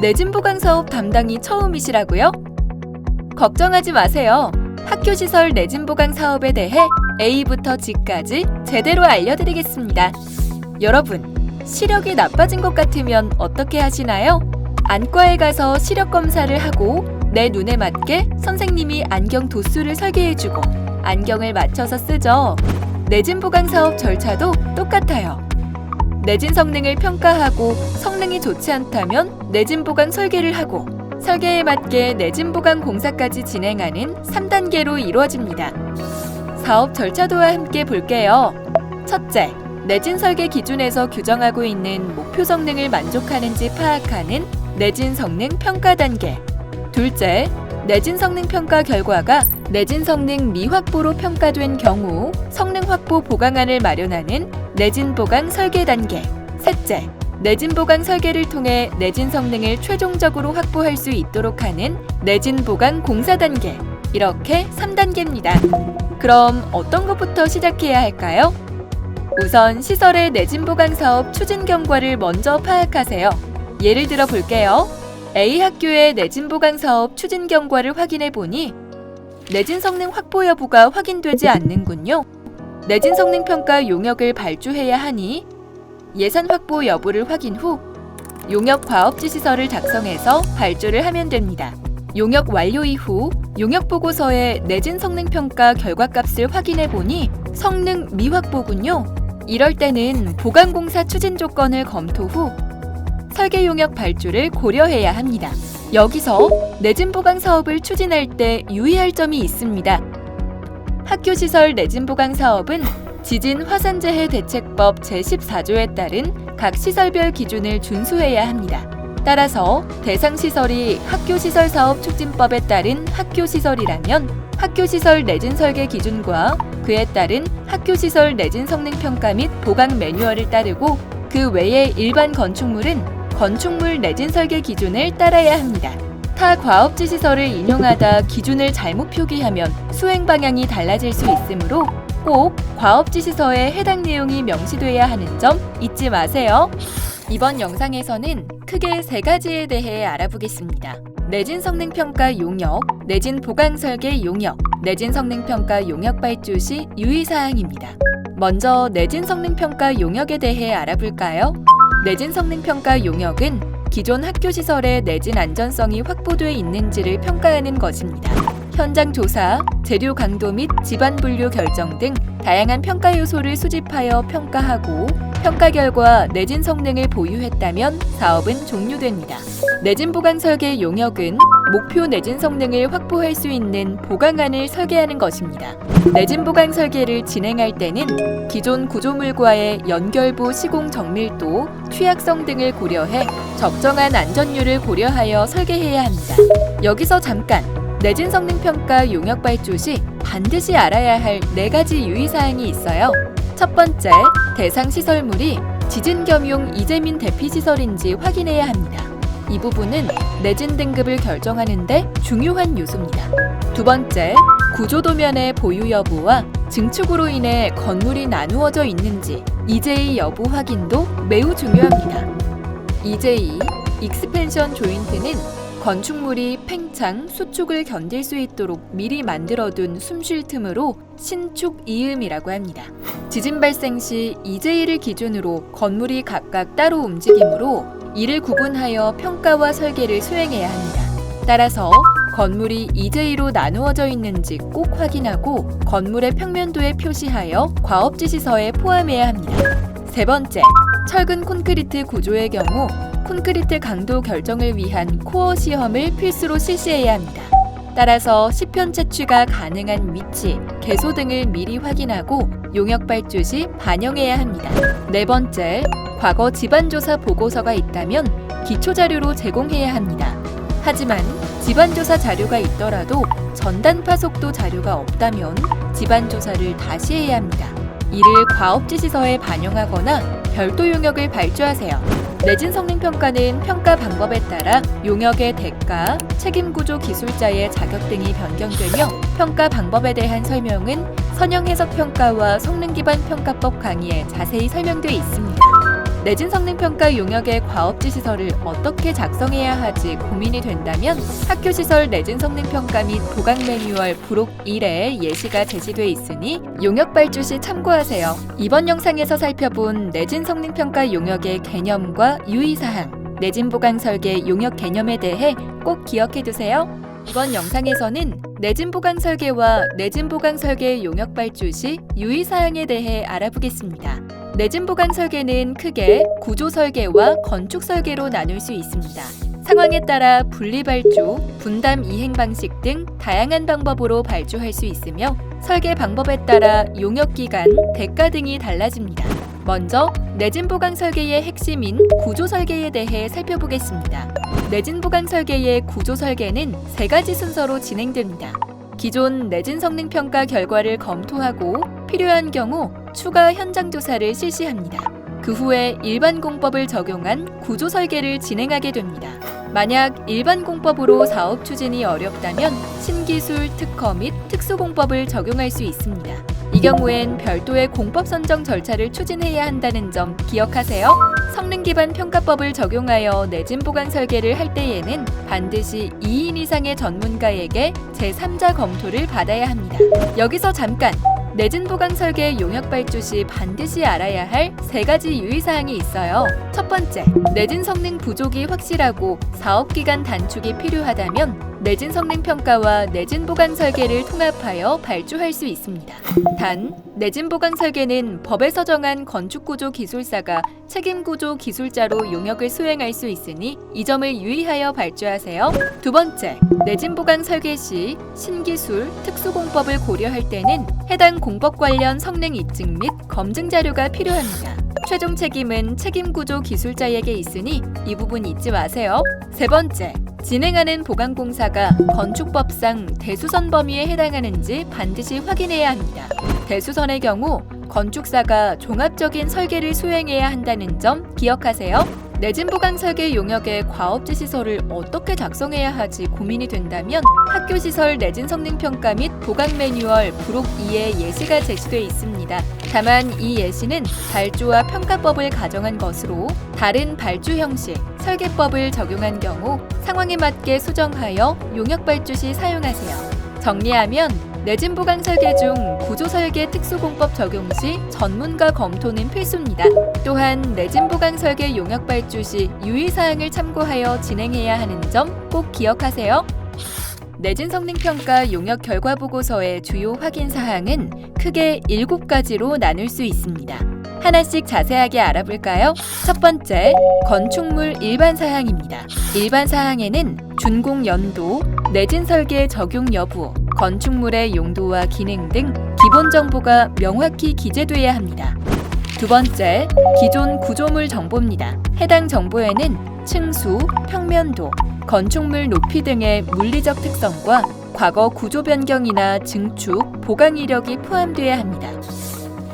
내진 보강 사업 담당이 처음이시라고요? 걱정하지 마세요. 학교시설 내진 보강 사업에 대해 A부터 G까지 제대로 알려드리겠습니다. 여러분, 시력이 나빠진 것 같으면 어떻게 하시나요? 안과에 가서 시력 검사를 하고 내 눈에 맞게 선생님이 안경 도수를 설계해주고 안경을 맞춰서 쓰죠. 내진 보강 사업 절차도 똑같아요. 내진 성능을 평가하고 성능이 좋지 않다면 내진 보강 설계를 하고 설계에 맞게 내진 보강 공사까지 진행하는 3단계로 이루어집니다. 사업 절차도와 함께 볼게요. 첫째, 내진 설계 기준에서 규정하고 있는 목표 성능을 만족하는지 파악하는 내진 성능 평가 단계. 둘째, 내진 성능 평가 결과가 내진 성능 미확보로 평가된 경우 성능 확보 보강안을 마련하는 내진 보강 설계 단계. 셋째, 내진 보강 설계를 통해 내진 성능을 최종적으로 확보할 수 있도록 하는 내진 보강 공사 단계. 이렇게 3단계입니다. 그럼 어떤 것부터 시작해야 할까요? 우선 시설의 내진 보강 사업 추진 경과를 먼저 파악하세요. 예를 들어 볼게요. A 학교의 내진 보강 사업 추진 경과를 확인해 보니 내진 성능 확보 여부가 확인되지 않는군요. 내진 성능 평가 용역을 발주해야 하니 예산 확보 여부를 확인 후 용역 과업지 시설을 작성해서 발주를 하면 됩니다. 용역 완료 이후 용역 보고서에 내진 성능 평가 결과값을 확인해 보니 성능 미확보군요. 이럴 때는 보강 공사 추진 조건을 검토 후 설계 용역 발주를 고려해야 합니다. 여기서 내진 보강 사업을 추진할 때 유의할 점이 있습니다. 학교시설 내진 보강 사업은 지진 화산재해 대책법 제14조에 따른 각 시설별 기준을 준수해야 합니다. 따라서 대상 시설이 학교시설 사업 촉진법에 따른 학교시설이라면 학교시설 내진 설계 기준과 그에 따른 학교시설 내진 성능 평가 및 보강 매뉴얼을 따르고 그 외의 일반 건축물은 건축물 내진 설계 기준을 따라야 합니다. 타 과업지 시설을 인용하다 기준을 잘못 표기하면 수행 방향이 달라질 수 있으므로 꼭 과업지 시설에 해당 내용이 명시돼야 하는 점 잊지 마세요. 이번 영상에서는 크게 3가지에 대해 알아보겠습니다. 내진 성능 평가 용역, 내진 보강 설계 용역, 내진 성능 평가 용역 발주 시 유의사항입니다. 먼저 내진 성능 평가 용역에 대해 알아볼까요? 내진 성능 평가 용역은 기존 학교 시설의 내진 안전성이 확보돼 있는지를 평가하는 것입니다. 현장 조사, 재료 강도 및 집안 분류 결정 등 다양한 평가 요소를 수집하여 평가하고 평가 결과 내진 성능을 보유했다면 사업은 종료됩니다. 내진 보강 설계 용역은 목표 내진 성능을 확보할 수 있는 보강안을 설계하는 것입니다. 내진 보강 설계를 진행할 때는 기존 구조물과의 연결부 시공 정밀도, 취약성 등을 고려해 적정한 안전율을 고려하여 설계해야 합니다. 여기서 잠깐! 내진 성능 평가 용역 발주 시 반드시 알아야 할 4가지 유의사항이 있어요. 첫 번째, 대상 시설물이 지진 겸용 이재민 대피 시설인지 확인해야 합니다. 이 부분은 내진 등급을 결정하는 데 중요한 요소입니다. 두 번째, 구조도면의 보유 여부와 증축으로 인해 건물이 나누어져 있는지 EJ 여부 확인도 매우 중요합니다. EJ, 익스펜션 조인트는 건축물이 팽창, 수축을 견딜 수 있도록 미리 만들어둔 숨쉴 틈으로 신축 이음이라고 합니다. 지진 발생 시 EJ를 기준으로 건물이 각각 따로 움직이므로 이를 구분하여 평가와 설계를 수행해야 합니다. 따라서 건물이 EJ로 나누어져 있는지 꼭 확인하고 건물의 평면도에 표시하여 과업지 시설에 포함해야 합니다. 세 번째, 철근 콘크리트 구조의 경우 콘크리트 강도 결정을 위한 코어 시험을 필수로 실시해야 합니다. 따라서 시편 채취가 가능한 위치, 개소 등을 미리 확인하고 용역 발주 시 반영해야 합니다. 네 번째, 과거 집안조사 보고서가 있다면 기초자료로 제공해야 합니다. 하지만 집안조사 자료가 있더라도 전단파 속도 자료가 없다면 집안조사를 다시 해야 합니다. 이를 과업지 시설에 반영하거나 별도 용역을 발주하세요. 내진 성능 평가는 평가 방법에 따라 용역의 대가, 책임구조 기술자의 자격 등이 변경되며 평가 방법에 대한 설명은 선형 해석 평가와 성능 기반 평가법 강의에 자세히 설명되어 있습니다. 내진 성능평가 용역의 과업지시설을 어떻게 작성해야 하지 고민이 된다면 학교시설 내진 성능평가 및 보강 매뉴얼 부록 1에 예시가 제시돼 있으니 용역 발주 시 참고하세요. 이번 영상에서 살펴본 내진 성능평가 용역의 개념과 유의사항, 내진 보강 설계 용역 개념에 대해 꼭 기억해두세요. 이번 영상에서는 내진 보강 설계와 내진 보강 설계 용역 발주 시 유의사항에 대해 알아보겠습니다. 내진 보강 설계는 크게 구조 설계와 건축 설계로 나눌 수 있습니다. 상황에 따라 분리 발주, 분담 이행 방식 등 다양한 방법으로 발주할 수 있으며 설계 방법에 따라 용역 기간, 대가 등이 달라집니다. 먼저 내진 보강 설계의 핵심인 구조 설계에 대해 살펴보겠습니다. 내진 보강 설계의 구조 설계는 3가지 순서로 진행됩니다. 기존 내진 성능 평가 결과를 검토하고 필요한 경우 추가 현장 조사를 실시합니다. 그 후에 일반 공법을 적용한 구조 설계를 진행하게 됩니다. 만약 일반 공법으로 사업 추진이 어렵다면 신기술 특허 및 특수공법을 적용할 수 있습니다. 이 경우엔 별도의 공법 선정 절차를 추진해야 한다는 점 기억하세요. 성능 기반 평가법을 적용하여 내진 보강 설계를 할 때에는 반드시 2인 이상의 전문가에게 제3자 검토를 받아야 합니다. 여기서 잠깐! 내진 보강 설계 용역 발주 시 반드시 알아야 할 3가지 유의사항이 있어요. 첫 번째, 내진 성능 부족이 확실하고 사업기간 단축이 필요하다면 내진 성능 평가와 내진 보강 설계를 통합하여 발주할 수 있습니다. 단, 내진 보강 설계는 법에서 정한 건축구조 기술사가 책임구조 기술자로 용역을 수행할 수 있으니 이 점을 유의하여 발주하세요. 두 번째, 내진 보강 설계 시 신기술, 특수공법을 고려할 때는 해당 공법 관련 성능 입증 및 검증 자료가 필요합니다. 최종 책임은 책임구조 기술자에게 있으니 이 부분 잊지 마세요. 세 번째, 진행하는 보강공사가 건축법상 대수선 범위에 해당하는지 반드시 확인해야 합니다. 대수선의 경우 건축사가 종합적인 설계를 수행해야 한다는 점 기억하세요. 내진 보강 설계 용역의 과업지시설을 어떻게 작성해야 하지 고민이 된다면 학교시설 내진 성능 평가 및 보강 매뉴얼 부록 2에 예시가 제시돼 있습니다. 다만 이 예시는 발주와 평가법을 가정한 것으로 다른 발주 형식, 설계법을 적용한 경우 상황에 맞게 수정하여 용역 발주 시 사용하세요. 정리하면 내진 보강 설계 중 구조 설계 특수공법 적용 시 전문가 검토는 필수입니다. 또한 내진 보강 설계 용역 발주 시 유의사항을 참고하여 진행해야 하는 점 꼭 기억하세요. 내진 성능 평가 용역 결과 보고서의 주요 확인 사항은 크게 7가지로 나눌 수 있습니다. 하나씩 자세하게 알아볼까요? 첫 번째, 건축물 일반 사항입니다. 일반 사항에는 준공 연도, 내진 설계 적용 여부, 건축물의 용도와 기능 등 기본 정보가 명확히 기재돼야 합니다. 두 번째, 기존 구조물 정보입니다. 해당 정보에는 층수, 평면도, 건축물 높이 등의 물리적 특성과 과거 구조 변경이나 증축, 보강 이력이 포함되어야 합니다.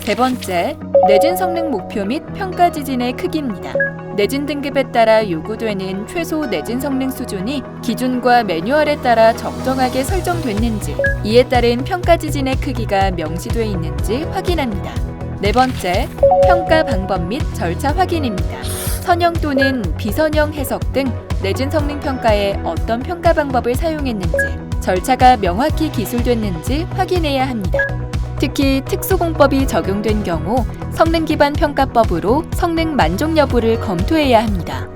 세 번째, 내진 성능 목표 및 평가 지진의 크기입니다. 내진 등급에 따라 요구되는 최소 내진 성능 수준이 기준과 매뉴얼에 따라 적정하게 설정됐는지, 이에 따른 평가 지진의 크기가 명시되어 있는지 확인합니다. 네 번째, 평가 방법 및 절차 확인입니다. 선형 또는 비선형 해석 등 내진 성능 평가에 어떤 평가 방법을 사용했는지, 절차가 명확히 기술됐는지 확인해야 합니다. 특히 특수공법이 적용된 경우 성능 기반 평가법으로 성능 만족 여부를 검토해야 합니다.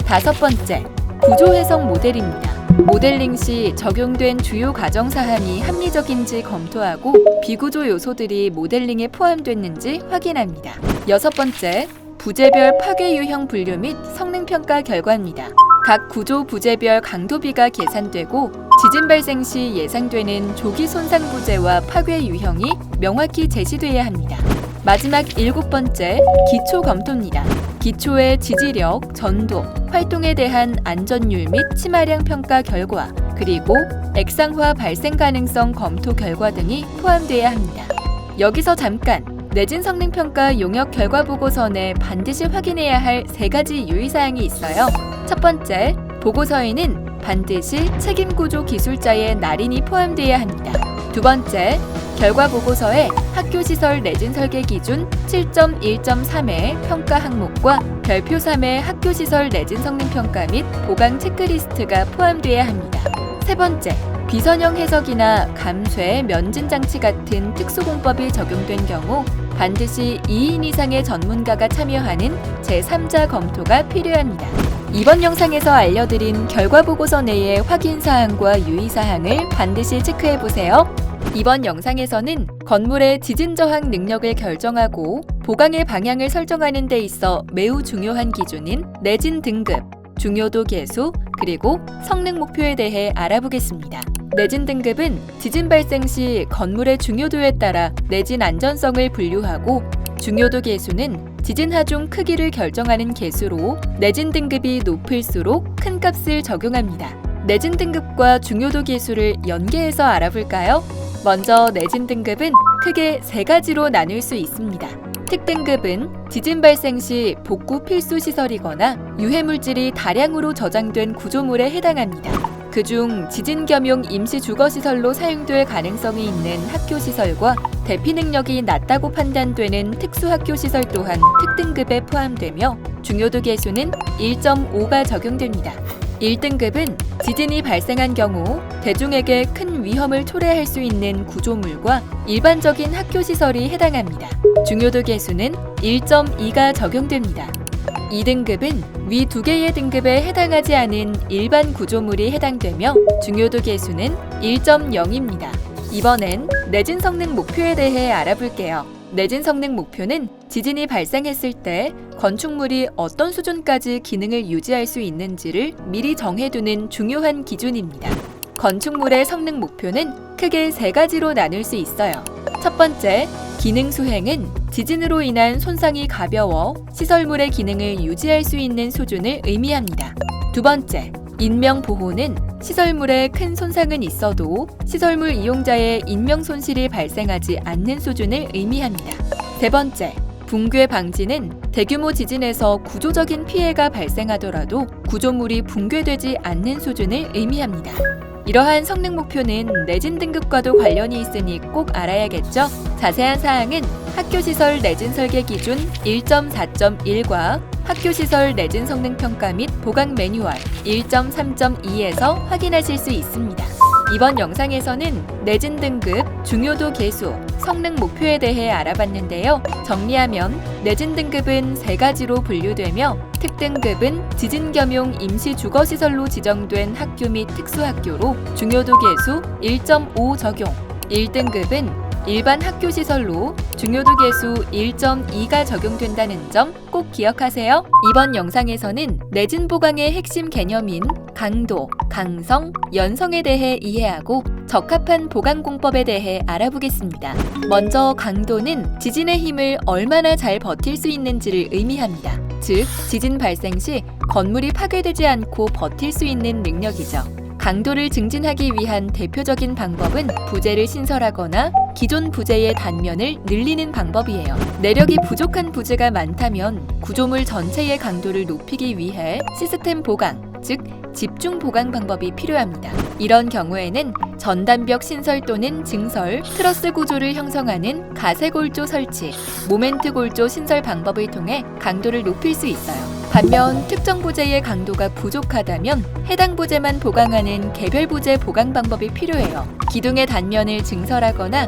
다섯 번째, 구조 해석 모델입니다. 모델링 시 적용된 주요 가정 사항이 합리적인지 검토하고 비구조 요소들이 모델링에 포함됐는지 확인합니다. 여섯 번째, 부재별 파괴 유형 분류 및 성능 평가 결과입니다. 각 구조 부재별 강도비가 계산되고 지진 발생 시 예상되는 조기 손상 부재와 파괴 유형이 명확히 제시돼야 합니다. 마지막 7번째, 기초 검토입니다. 기초의 지지력, 전도, 활동에 대한 안전율 및 침하량 평가 결과, 그리고 액상화 발생 가능성 검토 결과 등이 포함되어야 합니다. 여기서 잠깐! 내진 성능 평가 용역 결과 보고서 내 반드시 확인해야 할 3가지 유의사항이 있어요. 첫 번째, 보고서에는 반드시 책임구조 기술자의 날인이 포함되어야 합니다. 두 번째, 결과 보고서에 학교시설 내진 설계 기준 7.1.3의 평가 항목과 별표 3의 학교시설 내진 성능 평가 및 보강 체크리스트가 포함돼야 합니다. 세 번째, 비선형 해석이나 감쇄, 면진 장치 같은 특수공법이 적용된 경우 반드시 2인 이상의 전문가가 참여하는 제3자 검토가 필요합니다. 이번 영상에서 알려드린 결과 보고서 내의 확인사항과 유의사항을 반드시 체크해보세요. 이번 영상에서는 건물의 지진 저항 능력을 결정하고 보강의 방향을 설정하는 데 있어 매우 중요한 기준인 내진 등급, 중요도 계수, 그리고 성능 목표에 대해 알아보겠습니다. 내진 등급은 지진 발생 시 건물의 중요도에 따라 내진 안전성을 분류하고, 중요도 계수는 지진 하중 크기를 결정하는 계수로 내진 등급이 높을수록 큰 값을 적용합니다. 내진 등급과 중요도 계수를 연계해서 알아볼까요? 먼저 내진 등급은 크게 세 가지로 나눌 수 있습니다. 특등급은 지진 발생 시 복구 필수 시설이거나 유해물질이 다량으로 저장된 구조물에 해당합니다. 그중 지진 겸용 임시 주거시설로 사용될 가능성이 있는 학교시설과 대피 능력이 낮다고 판단되는 특수학교시설 또한 특등급에 포함되며, 중요도 계수는 1.5가 적용됩니다. 1등급은 지진이 발생한 경우 대중에게 큰 위험을 초래할 수 있는 구조물과 일반적인 학교시설이 해당합니다. 중요도 계수는 1.2가 적용됩니다. 2등급은 위 두 개의 등급에 해당하지 않은 일반 구조물이 해당되며 중요도 계수는 1.0입니다. 이번엔 내진 성능 목표에 대해 알아볼게요. 내진 성능 목표는 지진이 발생했을 때 건축물이 어떤 수준까지 기능을 유지할 수 있는지를 미리 정해두는 중요한 기준입니다. 건축물의 성능 목표는 크게 세 가지로 나눌 수 있어요. 첫 번째, 기능 수행은 지진으로 인한 손상이 가벼워 시설물의 기능을 유지할 수 있는 수준을 의미합니다. 두 번째, 인명 보호는 시설물에 큰 손상은 있어도 시설물 이용자의 인명 손실이 발생하지 않는 수준을 의미합니다. 세 번째, 붕괴 방지는 대규모 지진에서 구조적인 피해가 발생하더라도 구조물이 붕괴되지 않는 수준을 의미합니다. 이러한 성능 목표는 내진 등급과도 관련이 있으니 꼭 알아야겠죠? 자세한 사항은 학교시설 내진 설계 기준 1.4.1과 학교시설 내진 성능 평가 및 보강 매뉴얼 1.3.2에서 확인하실 수 있습니다. 이번 영상에서는 내진 등급, 중요도 계수, 성능 목표에 대해 알아봤는데요. 정리하면 내진 등급은 세 가지로 분류되며, 특등급은 지진 겸용 임시 주거시설로 지정된 학교 및 특수학교로 중요도 계수 1.5 적용, 1등급은 일반 학교시설로 중요도 계수 1.2가 적용된다는 점 꼭 기억하세요. 이번 영상에서는 내진 보강의 핵심 개념인 강도, 강성, 연성에 대해 이해하고 적합한 보강 공법에 대해 알아보겠습니다. 먼저 강도는 지진의 힘을 얼마나 잘 버틸 수 있는지를 의미합니다. 즉, 지진 발생 시 건물이 파괴되지 않고 버틸 수 있는 능력이죠. 강도를 증진하기 위한 대표적인 방법은 부재를 신설하거나 기존 부재의 단면을 늘리는 방법이에요. 내력이 부족한 부재가 많다면 구조물 전체의 강도를 높이기 위해 시스템 보강, 즉 집중 보강 방법이 필요합니다. 이런 경우에는 전단벽 신설 또는 증설, 트러스 구조를 형성하는 가세골조 설치, 모멘트 골조 신설 방법을 통해 강도를 높일 수 있어요. 반면 특정 부재의 강도가 부족하다면 해당 부재만 보강하는 개별 부재 보강 방법이 필요해요. 기둥의 단면을 증설하거나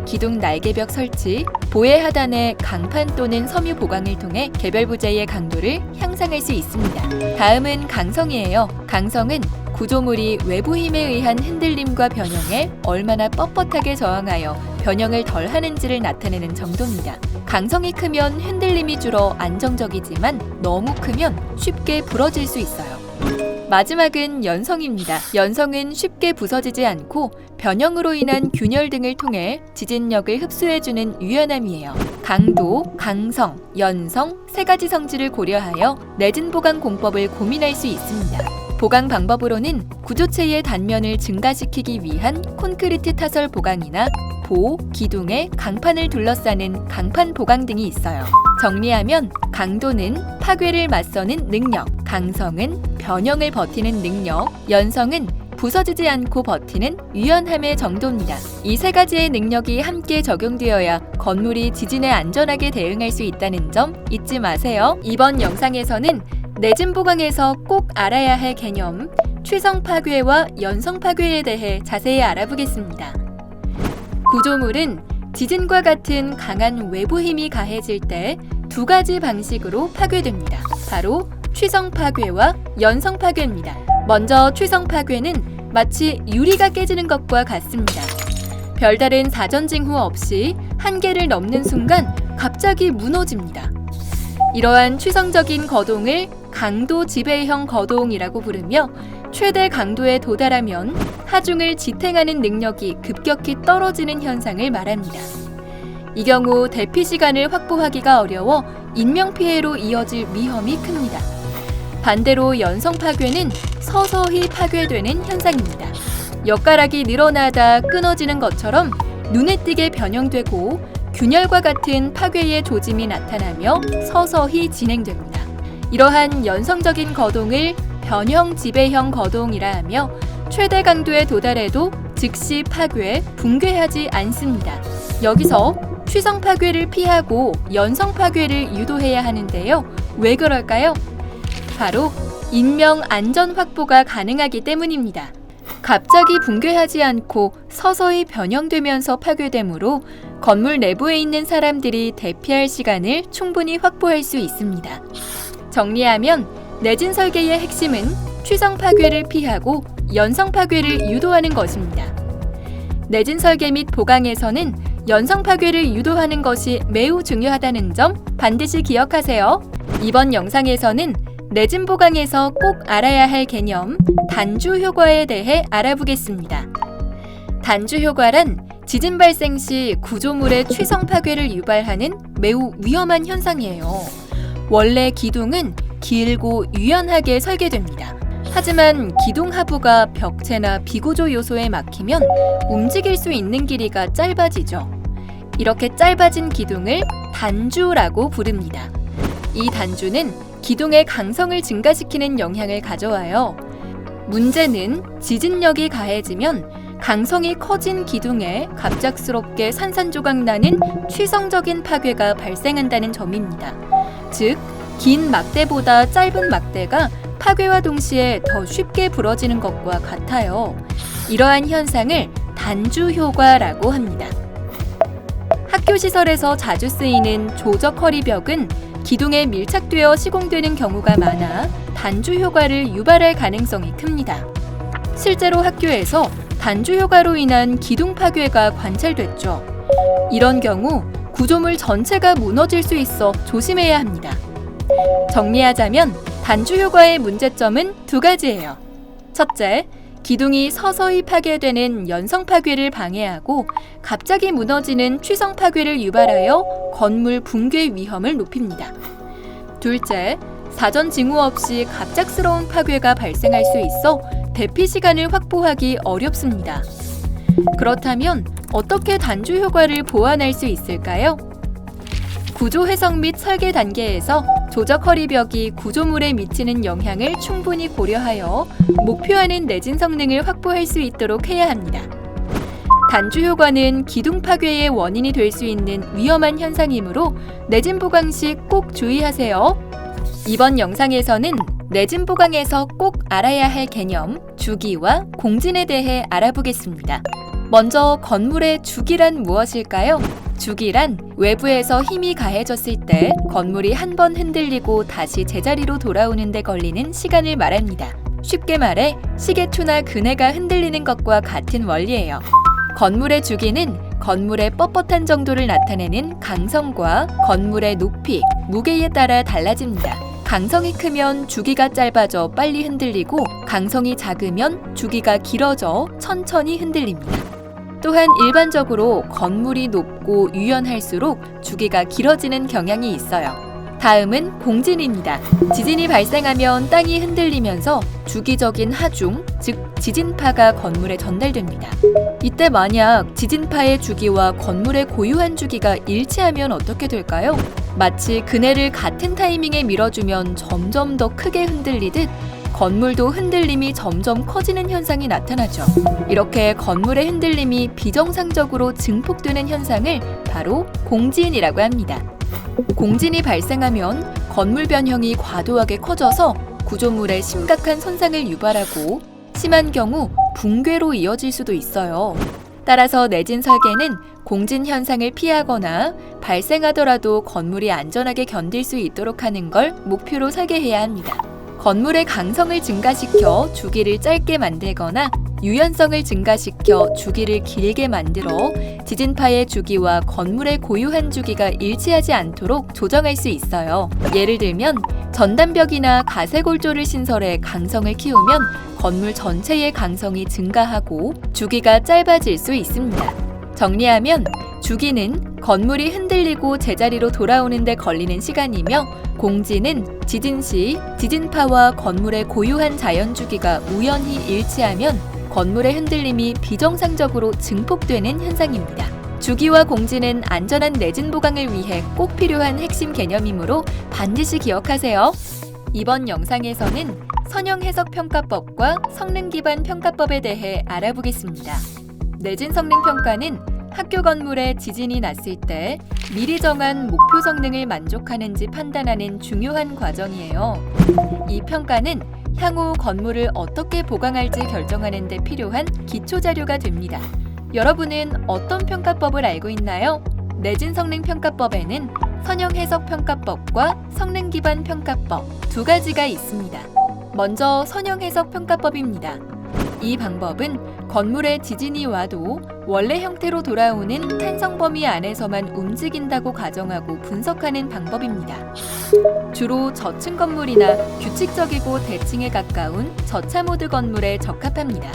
기둥 날개벽 설치, 보혜 하단의 강판 또는 섬유 보강을 통해 개별 부재의 강도를 향상할 수 있습니다. 다음은 강성이에요. 강성은 구조물이 외부 힘에 의한 흔들림과 변형에 얼마나 뻣뻣하게 저항하여 변형을 덜 하는지를 나타내는 정도입니다. 강성이 크면 흔들림이 줄어 안정적이지만 너무 크면 쉽게 부러질 수 있어요. 마지막은 연성입니다. 연성은 쉽게 부서지지 않고 변형으로 인한 균열 등을 통해 지진력을 흡수해주는 유연함이에요. 강도, 강성, 연성 세 가지 성질을 고려하여 내진 보강 공법을 고민할 수 있습니다. 보강 방법으로는 구조체의 단면을 증가시키기 위한 콘크리트 타설 보강이나 보, 기둥에 강판을 둘러싸는 강판 보강 등이 있어요. 정리하면 강도는 파괴를 맞서는 능력, 강성은 변형을 버티는 능력, 연성은 부서지지 않고 버티는 유연함의 정도입니다. 이 세 가지의 능력이 함께 적용되어야 건물이 지진에 안전하게 대응할 수 있다는 점 잊지 마세요. 이번 영상에서는 내진 보강에서 꼭 알아야 할 개념, 취성 파괴와 연성 파괴에 대해 자세히 알아보겠습니다. 구조물은 지진과 같은 강한 외부 힘이 가해질 때 두 가지 방식으로 파괴됩니다. 바로 취성 파괴와 연성 파괴입니다. 먼저 취성 파괴는 마치 유리가 깨지는 것과 같습니다. 별다른 사전 징후 없이 한계를 넘는 순간 갑자기 무너집니다. 이러한 취성적인 거동을 강도 지배형 거동이라고 부르며 최대 강도에 도달하면 하중을 지탱하는 능력이 급격히 떨어지는 현상을 말합니다. 이 경우 대피 시간을 확보하기가 어려워 인명피해로 이어질 위험이 큽니다. 반대로 연성 파괴는 서서히 파괴되는 현상입니다. 엿가락이 늘어나다 끊어지는 것처럼 눈에 띄게 변형되고 균열과 같은 파괴의 조짐이 나타나며 서서히 진행됩니다. 이러한 연성적인 거동을 변형 지배형 거동이라 하며 최대 강도에 도달해도 즉시 파괴, 붕괴하지 않습니다. 여기서 취성 파괴를 피하고 연성 파괴를 유도해야 하는데요. 왜 그럴까요? 바로 인명 안전 확보가 가능하기 때문입니다. 갑자기 붕괴하지 않고 서서히 변형되면서 파괴되므로 건물 내부에 있는 사람들이 대피할 시간을 충분히 확보할 수 있습니다. 정리하면 내진 설계의 핵심은 취성 파괴를 피하고 연성 파괴를 유도하는 것입니다. 내진 설계 및 보강에서는 연성 파괴를 유도하는 것이 매우 중요하다는 점 반드시 기억하세요. 이번 영상에서는 내진 보강에서 꼭 알아야 할 개념, 단주 효과에 대해 알아보겠습니다. 단주 효과란 지진 발생 시 구조물의 취성 파괴를 유발하는 매우 위험한 현상이에요. 원래 기둥은 길고 유연하게 설계됩니다. 하지만 기둥 하부가 벽체나 비구조 요소에 막히면 움직일 수 있는 길이가 짧아지죠. 이렇게 짧아진 기둥을 단주라고 부릅니다. 이 단주는 기둥의 강성을 증가시키는 영향을 가져와요. 문제는 지진력이 가해지면 강성이 커진 기둥에 갑작스럽게 산산조각 나는 취성적인 파괴가 발생한다는 점입니다. 즉, 긴 막대보다 짧은 막대가 파괴와 동시에 더 쉽게 부러지는 것과 같아요. 이러한 현상을 단주 효과라고 합니다. 학교 시설에서 자주 쓰이는 조적 허리벽은 기둥에 밀착되어 시공되는 경우가 많아 단주 효과를 유발할 가능성이 큽니다. 실제로 학교에서 단주 효과로 인한 기둥 파괴가 관찰됐죠. 이런 경우 구조물 전체가 무너질 수 있어 조심해야 합니다. 정리하자면 단주 효과의 문제점은 두 가지예요. 첫째, 기둥이 서서히 파괴되는 연성 파괴를 방해하고 갑자기 무너지는 취성 파괴를 유발하여 건물 붕괴 위험을 높입니다. 둘째, 사전 징후 없이 갑작스러운 파괴가 발생할 수 있어 대피 시간을 확보하기 어렵습니다. 그렇다면 어떻게 단주 효과를 보완할 수 있을까요? 구조 해석 및 설계 단계에서 조적 허리벽이 구조물에 미치는 영향을 충분히 고려하여 목표하는 내진 성능을 확보할 수 있도록 해야 합니다. 단주 효과는 기둥 파괴의 원인이 될 수 있는 위험한 현상이므로 내진 보강 시 꼭 주의하세요. 이번 영상에서는 내진 보강에서 꼭 알아야 할 개념, 주기와 공진에 대해 알아보겠습니다. 먼저 건물의 주기란 무엇일까요? 주기란 외부에서 힘이 가해졌을 때 건물이 한 번 흔들리고 다시 제자리로 돌아오는 데 걸리는 시간을 말합니다. 쉽게 말해 시계추나 그네가 흔들리는 것과 같은 원리예요. 건물의 주기는 건물의 뻣뻣한 정도를 나타내는 강성과 건물의 높이, 무게에 따라 달라집니다. 강성이 크면 주기가 짧아져 빨리 흔들리고 강성이 작으면 주기가 길어져 천천히 흔들립니다. 또한 일반적으로 건물이 높고 유연할수록 주기가 길어지는 경향이 있어요. 다음은 공진입니다. 지진이 발생하면 땅이 흔들리면서 주기적인 하중, 즉 지진파가 건물에 전달됩니다. 이때 만약 지진파의 주기와 건물의 고유한 주기가 일치하면 어떻게 될까요? 마치 그네를 같은 타이밍에 밀어주면 점점 더 크게 흔들리듯 건물도 흔들림이 점점 커지는 현상이 나타나죠. 이렇게 건물의 흔들림이 비정상적으로 증폭되는 현상을 바로 공진이라고 합니다. 공진이 발생하면 건물 변형이 과도하게 커져서 구조물에 심각한 손상을 유발하고 심한 경우 붕괴로 이어질 수도 있어요. 따라서 내진 설계는 공진 현상을 피하거나 발생하더라도 건물이 안전하게 견딜 수 있도록 하는 걸 목표로 설계해야 합니다. 건물의 강성을 증가시켜 주기를 짧게 만들거나 유연성을 증가시켜 주기를 길게 만들어 지진파의 주기와 건물의 고유한 주기가 일치하지 않도록 조정할 수 있어요. 예를 들면 전단벽이나 가세골조를 신설해 강성을 키우면 건물 전체의 강성이 증가하고 주기가 짧아질 수 있습니다. 정리하면 주기는 건물이 흔들리고 제자리로 돌아오는 데 걸리는 시간이며 공진은 지진 시 지진파와 건물의 고유한 자연 주기가 우연히 일치하면 건물의 흔들림이 비정상적으로 증폭되는 현상입니다. 주기와 공진은 안전한 내진 보강을 위해 꼭 필요한 핵심 개념이므로 반드시 기억하세요. 이번 영상에서는 선형 해석 평가법과 성능 기반 평가법에 대해 알아보겠습니다. 내진 성능 평가는 학교 건물에 지진이 났을 때 미리 정한 목표 성능을 만족하는지 판단하는 중요한 과정이에요. 이 평가는 향후 건물을 어떻게 보강할지 결정하는 데 필요한 기초 자료가 됩니다. 여러분은 어떤 평가법을 알고 있나요? 내진 성능 평가법에는 선형 해석 평가법과 성능 기반 평가법 두 가지가 있습니다. 먼저 선형 해석 평가법입니다. 이 방법은 건물에 지진이 와도 원래 형태로 돌아오는 탄성 범위 안에서만 움직인다고 가정하고 분석하는 방법입니다. 주로 저층 건물이나 규칙적이고 대층에 가까운 저차 모드 건물에 적합합니다.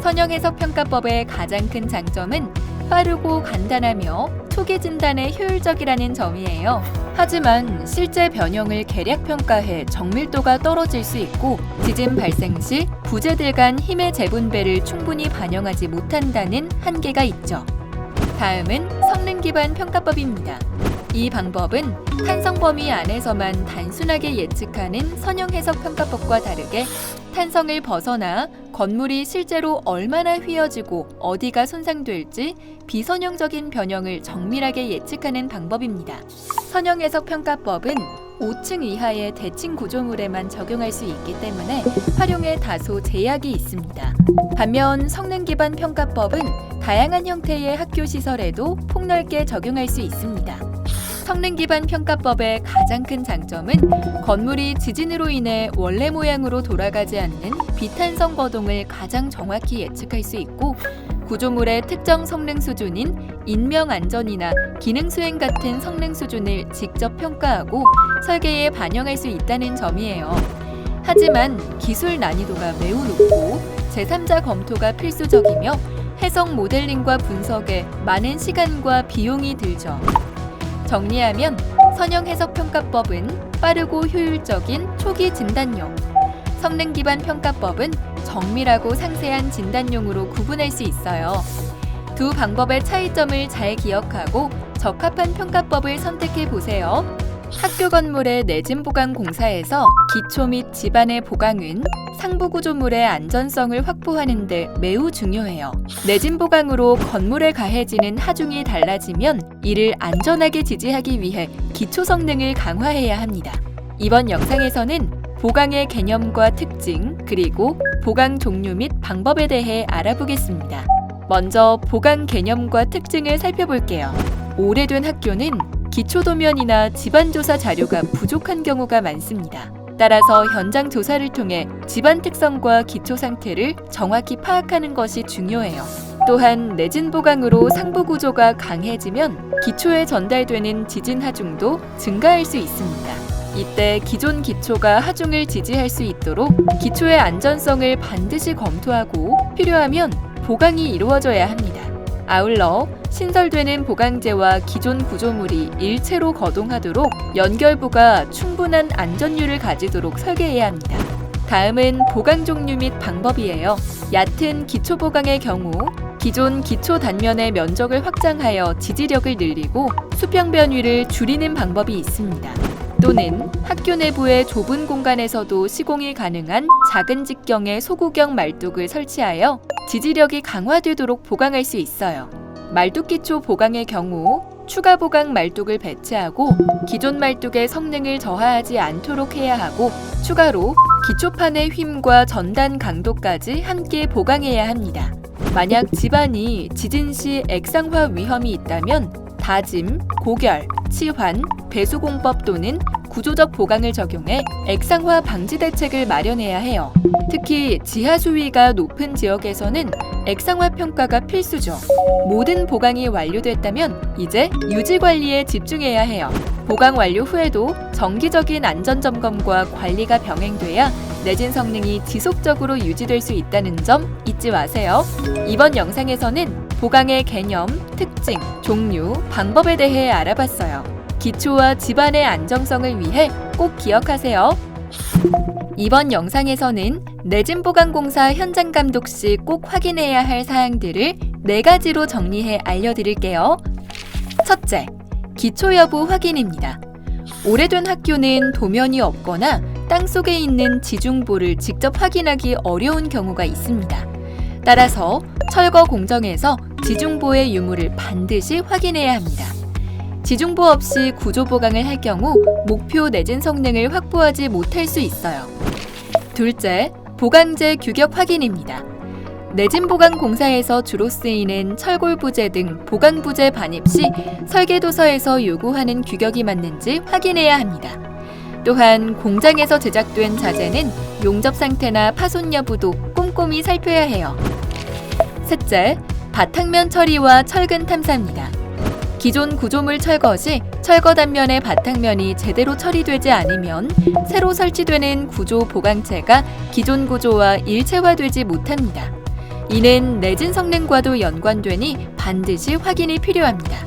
선형 해석 평가법의 가장 큰 장점은 빠르고 간단하며 초기 진단에 효율적이라는 점이에요. 하지만 실제 변형을 계략 평가해 정밀도가 떨어질 수 있고 지진 발생 시 부재들 간 힘의 재분배를 충분히 반영하지 못한다는 한계가 있죠. 다음은 성능 기반 평가법입니다. 이 방법은 탄성 범위 안에서만 단순하게 예측하는 선형 해석 평가법과 다르게 탄성을 벗어나 건물이 실제로 얼마나 휘어지고 어디가 손상될지 비선형적인 변형을 정밀하게 예측하는 방법입니다. 선형 해석 평가법은 5층 이하의 대칭 구조물에만 적용할 수 있기 때문에 활용에 다소 제약이 있습니다. 반면 성능 기반 평가법은 다양한 형태의 학교 시설에도 폭넓게 적용할 수 있습니다. 성능 기반 평가법의 가장 큰 장점은 건물이 지진으로 인해 원래 모양으로 돌아가지 않는 비탄성 거동을 가장 정확히 예측할 수 있고 구조물의 특정 성능 수준인 인명 안전이나 기능 수행 같은 성능 수준을 직접 평가하고 설계에 반영할 수 있다는 점이에요. 하지만 기술 난이도가 매우 높고 제3자 검토가 필수적이며 해석 모델링과 분석에 많은 시간과 비용이 들죠. 정리하면 선형 해석 평가법은 빠르고 효율적인 초기 진단용, 성능 기반 평가법은 정밀하고 상세한 진단용으로 구분할 수 있어요. 두 방법의 차이점을 잘 기억하고 적합한 평가법을 선택해 보세요. 학교 건물의 내진 보강 공사에서 기초 및 지반의 보강은 상부 구조물의 안전성을 확보하는 데 매우 중요해요. 내진 보강으로 건물에 가해지는 하중이 달라지면 이를 안전하게 지지하기 위해 기초 성능을 강화해야 합니다. 이번 영상에서는 보강의 개념과 특징, 그리고 보강 종류 및 방법에 대해 알아보겠습니다. 먼저 보강 개념과 특징을 살펴볼게요. 오래된 학교는 기초도면이나 지반조사 자료가 부족한 경우가 많습니다. 따라서 현장 조사를 통해 지반 특성과 기초 상태를 정확히 파악하는 것이 중요해요. 또한 내진 보강으로 상부 구조가 강해지면 기초에 전달되는 지진 하중도 증가할 수 있습니다. 이때 기존 기초가 하중을 지지할 수 있도록 기초의 안전성을 반드시 검토하고 필요하면 보강이 이루어져야 합니다. 아울러 신설되는 보강재와 기존 구조물이 일체로 거동하도록 연결부가 충분한 안전율을 가지도록 설계해야 합니다. 다음은 보강 종류 및 방법이에요. 얕은 기초 보강의 경우 기존 기초 단면의 면적을 확장하여 지지력을 늘리고 수평 변위를 줄이는 방법이 있습니다. 또는 학교 내부의 좁은 공간에서도 시공이 가능한 작은 직경의 소구경 말뚝을 설치하여 지지력이 강화되도록 보강할 수 있어요. 말뚝 기초 보강의 경우 추가 보강 말뚝을 배치하고 기존 말뚝의 성능을 저하하지 않도록 해야 하고 추가로 기초판의 힘과 전단 강도까지 함께 보강해야 합니다. 만약 집안이 지진 시 액상화 위험이 있다면 다짐, 고결, 치환, 배수공법 또는 구조적 보강을 적용해 액상화 방지 대책을 마련해야 해요. 특히 지하 수위가 높은 지역에서는 액상화 평가가 필수죠. 모든 보강이 완료됐다면 이제 유지 관리에 집중해야 해요. 보강 완료 후에도 정기적인 안전 점검과 관리가 병행돼야 내진 성능이 지속적으로 유지될 수 있다는 점 잊지 마세요. 이번 영상에서는 보강의 개념, 특징, 종류, 방법에 대해 알아봤어요. 기초와 집안의 안정성을 위해 꼭 기억하세요. 이번 영상에서는 내진보강공사 현장 감독 시 꼭 확인해야 할 사항들을 4가지로 정리해 알려드릴게요. 첫째, 기초 여부 확인입니다. 오래된 학교는 도면이 없거나 땅속에 있는 지중보를 직접 확인하기 어려운 경우가 있습니다. 따라서 철거 공정에서 지중보의 유무를 반드시 확인해야 합니다. 지중보 없이 구조 보강을 할 경우 목표 내진 성능을 확보하지 못할 수 있어요. 둘째, 보강재 규격 확인입니다. 내진 보강 공사에서 주로 쓰이는 철골 부재 등 보강 부재 반입 시 설계도서에서 요구하는 규격이 맞는지 확인해야 합니다. 또한 공장에서 제작된 자재는 용접 상태나 파손 여부도 꼼꼼히 살펴야 해요. 셋째, 바탕면 처리와 철근 탐사입니다. 기존 구조물 철거 시 철거 단면의 바탕면이 제대로 처리되지 않으면 새로 설치되는 구조 보강체가 기존 구조와 일체화되지 못합니다. 이는 내진 성능과도 연관되니 반드시 확인이 필요합니다.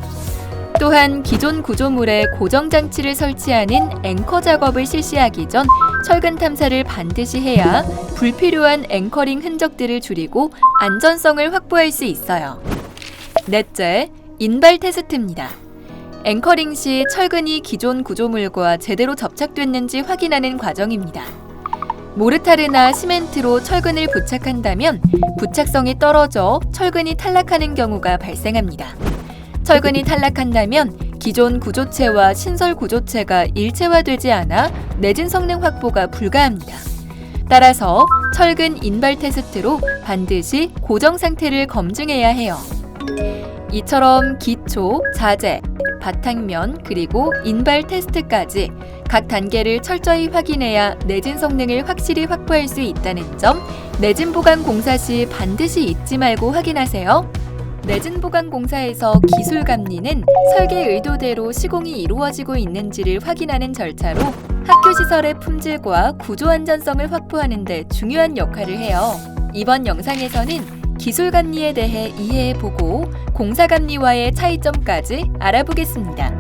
또한 기존 구조물에 고정장치를 설치하는 앵커 작업을 실시하기 전 철근 탐사를 반드시 해야 불필요한 앵커링 흔적들을 줄이고 안전성을 확보할 수 있어요. 넷째, 인발 테스트입니다. 앵커링 시 철근이 기존 구조물과 제대로 접착됐는지 확인하는 과정입니다. 모르타르나 시멘트로 철근을 부착한다면 부착성이 떨어져 철근이 탈락하는 경우가 발생합니다. 철근이 탈락한다면 기존 구조체와 신설 구조체가 일체화되지 않아 내진 성능 확보가 불가합니다. 따라서 철근 인발 테스트로 반드시 고정 상태를 검증해야 해요. 이처럼 기초, 자재, 바탕면, 그리고 인발 테스트까지 각 단계를 철저히 확인해야 내진 성능을 확실히 확보할 수 있다는 점 내진 보강 공사 시 반드시 잊지 말고 확인하세요. 내진 보강 공사에서 기술 감리는 설계 의도대로 시공이 이루어지고 있는지를 확인하는 절차로 학교 시설의 품질과 구조 안전성을 확보하는 데 중요한 역할을 해요. 이번 영상에서는 기술 감리에 대해 이해해보고 공사 감리와의 차이점까지 알아보겠습니다.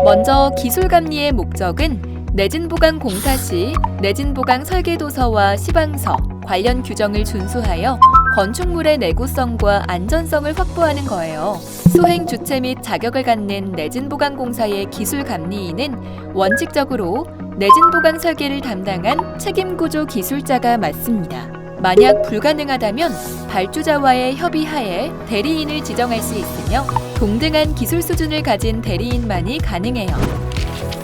먼저 기술 감리의 목적은 내진 보강 공사 시 내진 보강 설계도서와 시방서, 관련 규정을 준수하여 건축물의 내구성과 안전성을 확보하는 거예요. 수행 주체 및 자격을 갖는 내진 보강 공사의 기술 감리인은 원칙적으로 내진 보강 설계를 담당한 책임 구조 기술자가 맡습니다. 만약 불가능하다면 발주자와의 협의하에 대리인을 지정할 수 있으며 동등한 기술 수준을 가진 대리인만이 가능해요.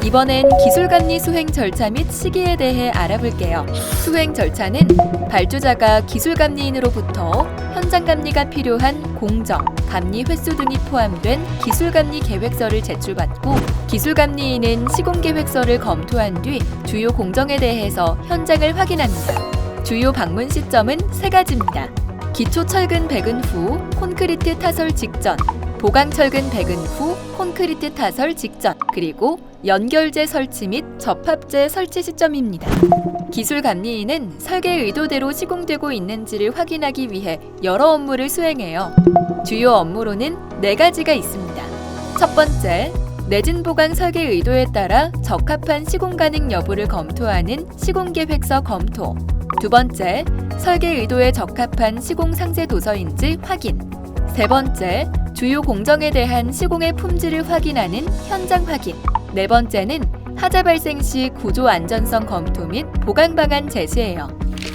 이번엔 기술감리 수행 절차 및 시기에 대해 알아볼게요. 수행 절차는 발주자가 기술감리인으로부터 현장 감리가 필요한 공정, 감리 횟수 등이 포함된 기술감리 계획서를 제출받고 기술감리인은 시공계획서를 검토한 뒤 주요 공정에 대해서 현장을 확인합니다. 주요 방문 시점은 3가지입니다. 기초 철근 배근 후 콘크리트 타설 직전, 보강 철근 배근 후 콘크리트 타설 직전, 그리고 연결재 설치 및 접합재 설치 시점입니다. 기술 감리인은 설계 의도대로 시공되고 있는지를 확인하기 위해 여러 업무를 수행해요. 주요 업무로는 4가지가 있습니다. 첫 번째, 내진 보강 설계 의도에 따라 적합한 시공 가능 여부를 검토하는 시공계획서 검토. 두 번째, 설계 의도에 적합한 시공 상세 도서인지 확인. 세 번째, 주요 공정에 대한 시공의 품질을 확인하는 현장 확인. 네 번째는 하자 발생 시 구조 안전성 검토 및 보강 방안 제시해요.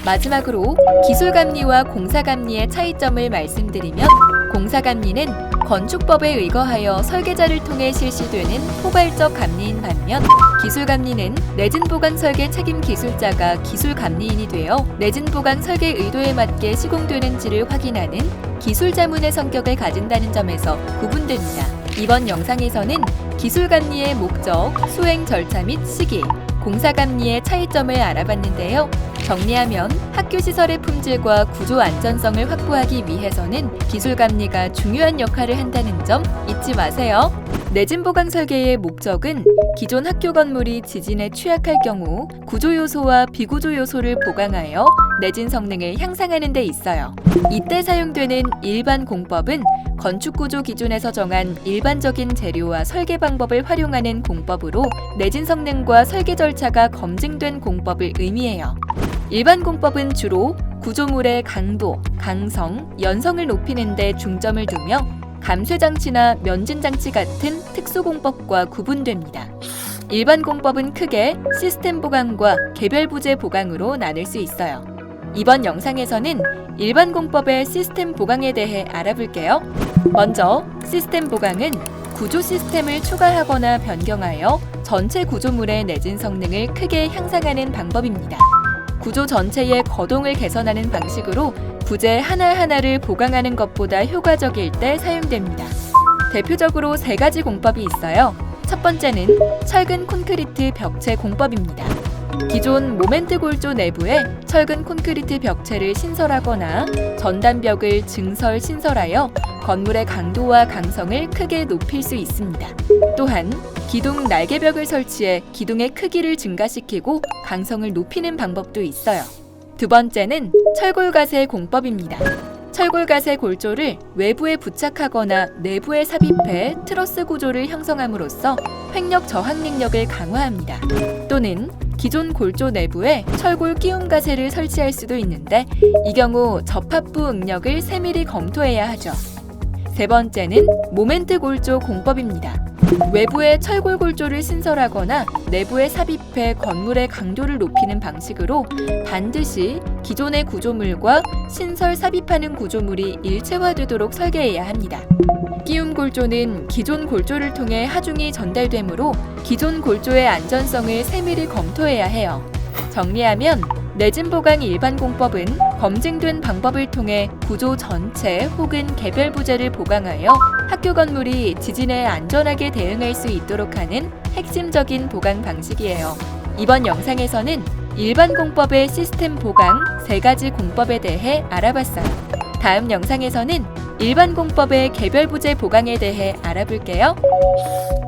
마지막으로 기술감리와 공사감리의 차이점을 말씀드리면, 공사감리는 건축법에 의거하여 설계자를 통해 실시되는 포괄적 감리인 반면, 기술감리는 내진보강 설계 책임 기술자가 기술감리인이 되어 내진보강 설계 의도에 맞게 시공되는지를 확인하는 기술자문의 성격을 가진다는 점에서 구분됩니다. 이번 영상에서는 기술감리의 목적, 수행 절차 및 시기, 공사감리의 차이점을 알아봤는데요. 정리하면 학교시설의 품질과 구조 안전성을 확보하기 위해서는 기술감리가 중요한 역할을 한다는 점 잊지 마세요. 내진보강 설계의 목적은 기존 학교 건물이 지진에 취약할 경우 구조 요소와 비구조 요소를 보강하여 내진 성능을 향상하는 데 있어요. 이때 사용되는 일반 공법은 건축구조 기준에서 정한 일반적인 재료와 설계 방법을 활용하는 공법으로 내진 성능과 설계 절차가 검증된 공법을 의미해요. 일반 공법은 주로 구조물의 강도, 강성, 연성을 높이는 데 중점을 두며 감쇄장치나 면진장치 같은 특수공법과 구분됩니다. 일반 공법은 크게 시스템 보강과 개별 부재 보강으로 나눌 수 있어요. 이번 영상에서는 일반 공법의 시스템 보강에 대해 알아볼게요. 먼저 시스템 보강은 구조 시스템을 추가하거나 변경하여 전체 구조물의 내진 성능을 크게 향상하는 방법입니다. 구조 전체의 거동을 개선하는 방식으로 부재 하나하나를 보강하는 것보다 효과적일 때 사용됩니다. 대표적으로 3가지 공법이 있어요. 첫 번째는 철근 콘크리트 벽체 공법입니다. 기존 모멘트 골조 내부에 철근 콘크리트 벽체를 신설하거나 전단벽을 증설 신설하여 건물의 강도와 강성을 크게 높일 수 있습니다. 또한 기둥 날개벽을 설치해 기둥의 크기를 증가시키고 강성을 높이는 방법도 있어요. 두 번째는 철골가세 공법입니다. 철골가세 골조를 외부에 부착하거나 내부에 삽입해 트러스 구조를 형성함으로써 횡력 저항 능력을 강화합니다. 또는 기존 골조 내부에 철골 끼움 가세를 설치할 수도 있는데, 이 경우 접합부 응력을 세밀히 검토해야 하죠. 세 번째는 모멘트 골조 공법입니다. 외부에 철골 골조를 신설하거나 내부에 삽입해 건물의 강도를 높이는 방식으로 반드시 기존의 구조물과 신설 삽입하는 구조물이 일체화되도록 설계해야 합니다. 끼움 골조는 기존 골조를 통해 하중이 전달되므로 기존 골조의 안전성을 세밀히 검토해야 해요. 정리하면 내진보강 일반 공법은 검증된 방법을 통해 구조 전체 혹은 개별 부재를 보강하여 학교 건물이 지진에 안전하게 대응할 수 있도록 하는 핵심적인 보강 방식이에요. 이번 영상에서는 일반 공법의 시스템 보강 3가지 공법에 대해 알아봤어요. 다음 영상에서는 일반 공법의 개별 부재 보강에 대해 알아볼게요.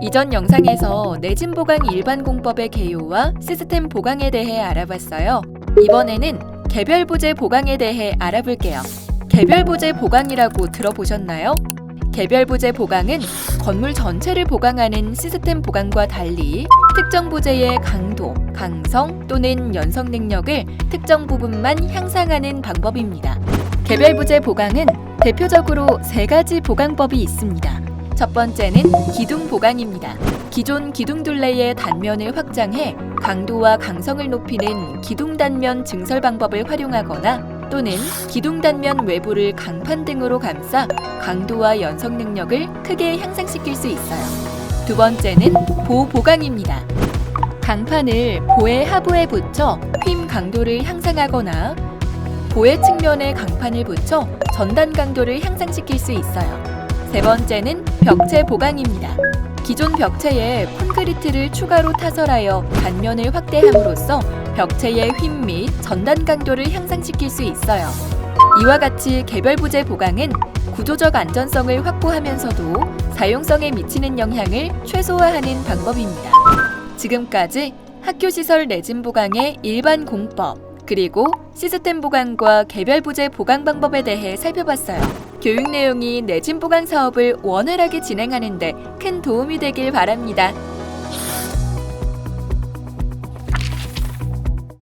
이전 영상에서 내진보강 일반 공법의 개요와 시스템 보강에 대해 알아봤어요. 이번에는 개별 부재 보강에 대해 알아볼게요. 개별 부재 보강이라고 들어보셨나요? 개별 부재 보강은 건물 전체를 보강하는 시스템 보강과 달리 특정 부재의 강도, 강성 또는 연성 능력을 특정 부분만 향상하는 방법입니다. 개별 부재 보강은 대표적으로 3가지 보강법이 있습니다. 첫 번째는 기둥 보강입니다. 기존 기둥 둘레의 단면을 확장해 강도와 강성을 높이는 기둥 단면 증설 방법을 활용하거나, 또는 기둥 단면 외부를 강판 등으로 감싸 강도와 연성 능력을 크게 향상시킬 수 있어요. 두 번째는 보 보강입니다. 강판을 보의 하부에 붙여 휨 강도를 향상하거나 보의 측면에 강판을 붙여 전단 강도를 향상시킬 수 있어요. 세 번째는 벽체 보강입니다. 기존 벽체에 콘크리트를 추가로 타설하여 단면을 확대함으로써 벽체의 휨 및 전단 강도를 향상시킬 수 있어요. 이와 같이 개별 부재 보강은 구조적 안전성을 확보하면서도 사용성에 미치는 영향을 최소화하는 방법입니다. 지금까지 학교시설 내진 보강의 일반 공법, 그리고 시스템 보강과 개별 부재 보강 방법에 대해 살펴봤어요. 교육 내용이 내진 보강 사업을 원활하게 진행하는 데 큰 도움이 되길 바랍니다.